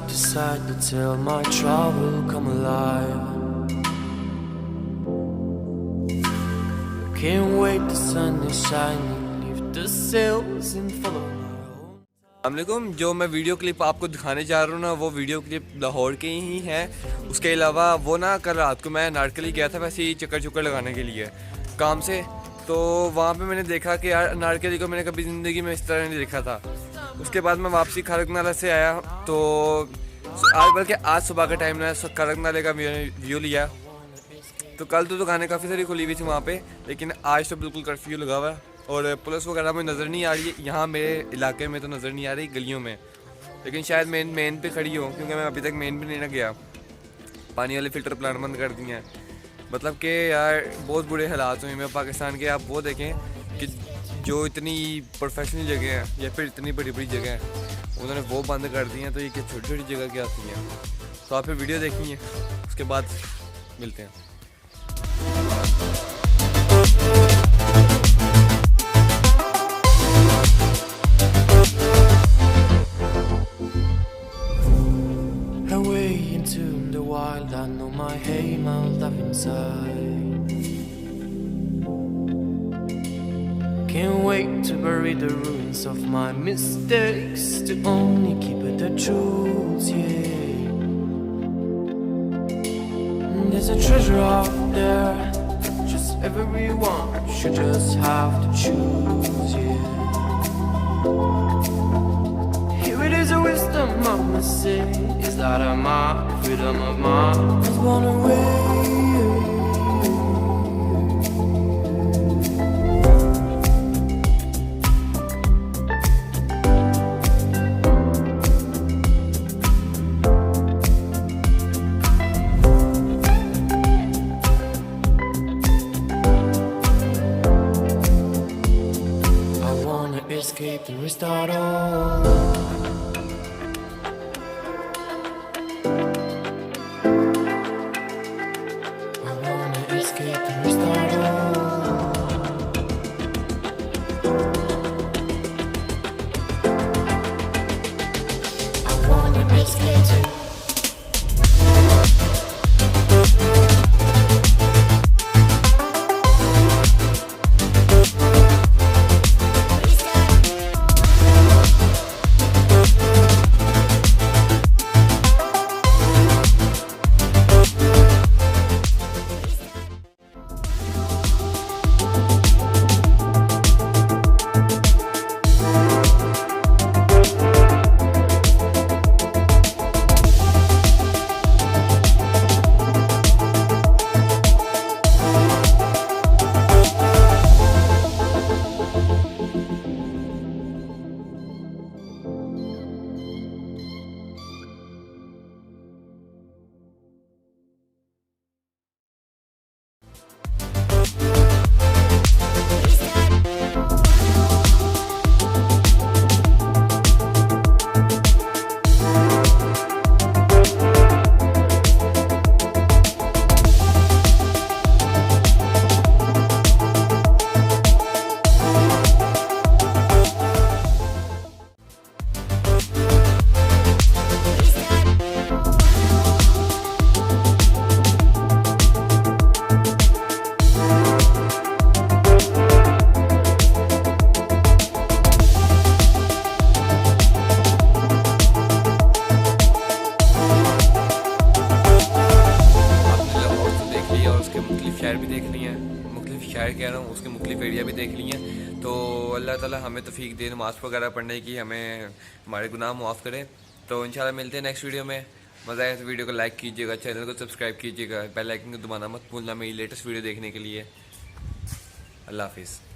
side to side to tell my travel come alive. Can't wait, the sun is shining, lift the sails and follow my own. अस्सलामुअलैकुम। जो मैं video clip आपको दिखाने जा रहा हूँ ना, वो वीडियो क्लिप लाहौर के ही है। उसके अलावा वो ना कल रात को मैं नारकली गया था वैसे ही चक्कर लगाने के लिए काम से। तो वहाँ पे मैंने देखा कि यार नारकली को मैंने कभी ज़िंदगी में इस तरह नहीं देखा था। उसके बाद मैं वापसी खरक नाला से आया तो बल्कि आज सुबह का टाइम ना खरक नाले का व्यू लिया। तो कल तो दुकानें काफ़ी सारी खुली हुई थी वहाँ पे, लेकिन आज तो बिल्कुल कर्फ्यू लगा हुआ है और पुलिस वगैरह में नज़र नहीं आ रही है। यहाँ मेरे इलाके में तो नज़र नहीं आ रही, गलियों में, लेकिन शायद मेन पे खड़ी हो, क्योंकि मैं अभी तक मेन पे नहीं ना गया। पानी वाले फ़िल्टर प्लांट बंद कर दिए हैं। मतलब कि यार बहुत बुरे हालात हुए हैं पाकिस्तान के। आप वो देखें कि जो इतनी प्रोफेशनल जगह है या फिर इतनी बड़ी बड़ी जगह है उन्होंने वो बंद कर दी हैं, तो ये क्या छोटी छोटी जगह क्या आती हैं। तो आप फिर वीडियो देखिए, उसके बाद मिलते हैं। Away into the wild, I know my aim, I'll dive inside. Can't wait to bury the ruins of my mistakes, to only keep it the truth, yeah. There's a treasure out there, just everyone should just have to choose, yeah. Here it is, a wisdom I must say, is that my freedom of mind is gone away. Escape and restart all. I wanna escape and restart all. I wanna escape too. शहर भी देख ली हैं, मुख्तलिफ शहर कह रहा हूँ, उसके मुख्तलिफ एरिया भी देख ली हैं। तो अल्लाह ताला हमें तौफीक दे नमाज़ वगैरह पढ़ने की, हमें हमारे गुनाह माफ़ करें। तो इंशाल्लाह मिलते हैं नेक्स्ट वीडियो में। मज़ा आया तो वीडियो को लाइक कीजिएगा, चैनल को सब्सक्राइब कीजिएगा, बेल आइकन को दबाना मत भूलना मेरी लेटेस्ट वीडियो देखने के लिए। अल्लाह हाफिज़।